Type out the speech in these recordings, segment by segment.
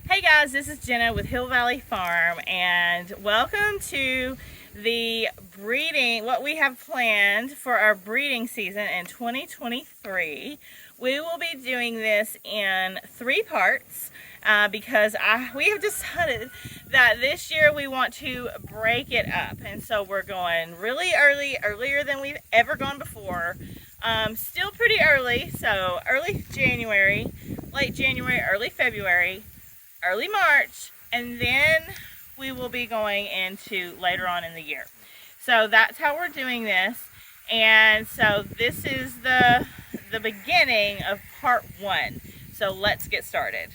Hey guys, this is Jenna with Hill Valley Farm, and welcome to the breeding, what we have planned for our breeding season in 2023. We will be doing this in 3 parts because we have decided that this year we want to break it up, and so we're going really earlier than we've ever gone before. Still pretty early, so early January, late January, early February, early March, and then we will be going into later on in the year. So that's how we're doing this, and so this is the beginning of part 1. So let's get started.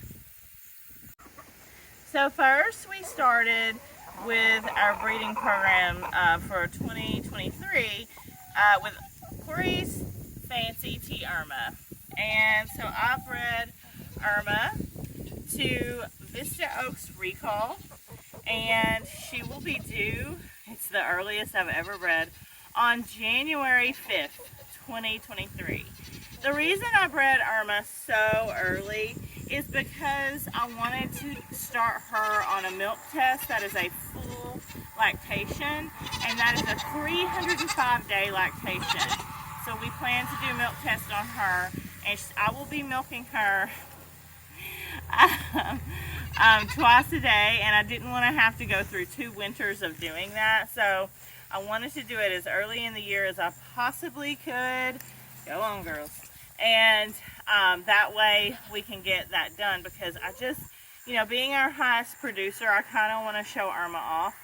So first we started with our breeding program for 2023 with Corey's Fancy Tea Irma, and so I bred Irma to Vista Oaks recall, and she will be due, it's the earliest I've ever bred, on January 5th, 2023. The reason I bred Irma so early is because I wanted to start her on a milk test that is a full lactation, and that is a 305-day lactation. So we plan to do milk tests on her, and I will be milking her twice a day, and I didn't want to have to go through 2 winters of doing that, so I wanted to do it as early in the year as I possibly could. Go on, girls. And that way we can get that done, because I just, being our highest producer, I kind of want to show Irma off.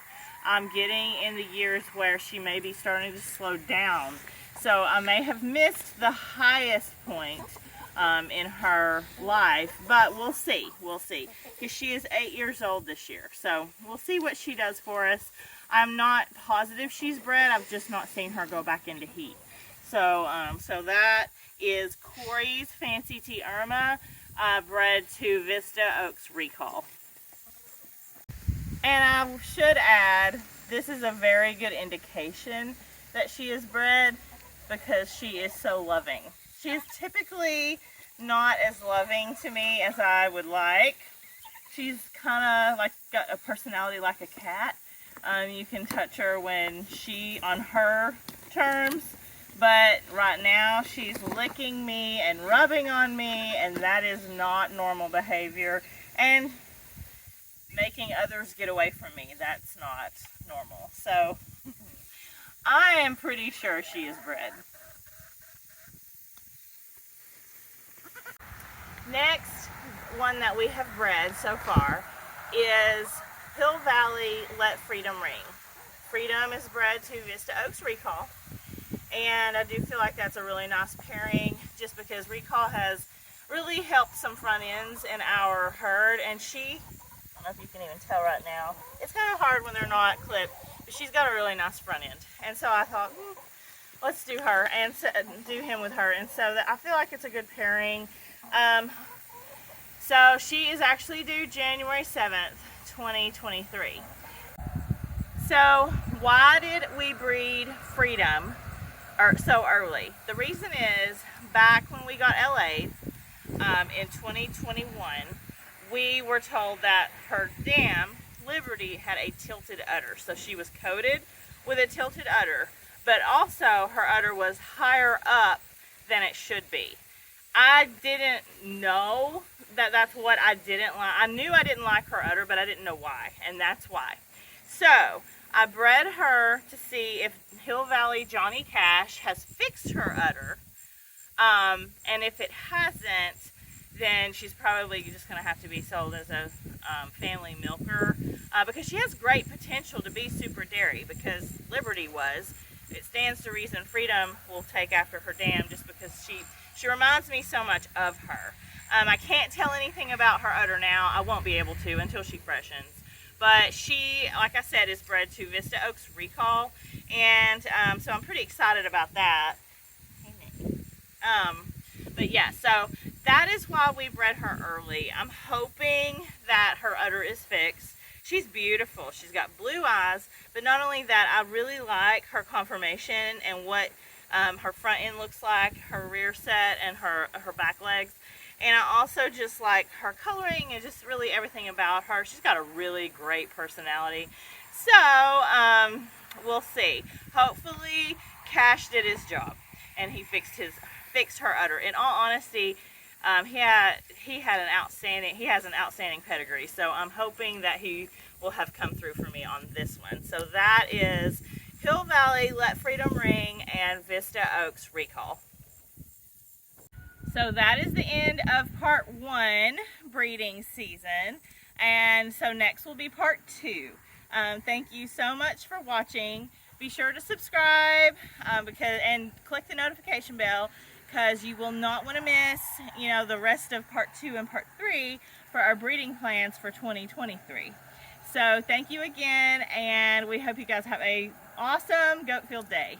I'm getting in the years where she may be starting to slow down, so I may have missed the highest point in her life, but we'll see, because she is 8 years old this year, so we'll see what she does for us. I'm not positive she's bred, I've just not seen her go back into heat. So so that is Corey's Fancy Tea Irma, bred to Vista Oaks recall. And I should add, this is a very good indication that she is bred, because she is so loving. She is typically not as loving to me as I would like. She's kind of like got a personality like a cat. You can touch her when on her terms, but right now she's licking me and rubbing on me, and that is not normal behavior. And making others get away from me, that's not normal. So I am pretty sure she is bred. Next one that we have bred so far is Hill Valley Let Freedom Ring. Freedom is bred to Vista Oaks recall, and I do feel like that's a really nice pairing, just because recall has really helped some front ends in our herd, and I don't know if you can even tell right now, it's kind of hard when they're not clipped, but she's got a really nice front end, and so I thought, let's do her and do him with her, and so I feel like it's a good pairing. So she is actually due January 7th, 2023. So why did we breed Freedom so early? The reason is, back when we got LA'd in 2021, we were told that her dam, Liberty, had a tilted udder. So she was coated with a tilted udder, but also her udder was higher up than it should be. I didn't know that that's what I didn't like. I knew I didn't like her udder, but I didn't know why, and that's why. So I bred her to see if Hill Valley Johnny Cash has fixed her udder, and if it hasn't, then she's probably just going to have to be sold as a family milker, because she has great potential to be super dairy, because Liberty was. It stands to reason Freedom will take after her dam, just because she reminds me so much of her. I can't tell anything about her udder now. I won't be able to until she freshens. But she, like I said, is bred to Vista Oaks recall, and so I'm pretty excited about that. But yeah, so that is why we bred her early. I'm hoping that her udder is fixed. She's beautiful. She's got blue eyes, but not only that, I really like her conformation and what her front end looks like, her rear set, and her back legs. And I also just like her coloring and just really everything about her. She's got a really great personality. So we'll see. Hopefully Cash did his job and he fixed her udder. In all honesty, he has an outstanding pedigree. So I'm hoping that he will have come through for me on this one. So that is Hill Valley, Let Freedom Ring, and Vista Oaks recall. So that is the end of part 1 breeding season, and so next will be part 2. Thank you so much for watching. Be sure to subscribe and click the notification bell, because you will not want to miss the rest of part 2 and part 3 for our breeding plans for 2023. So thank you again, and we hope you guys have a awesome goat field day.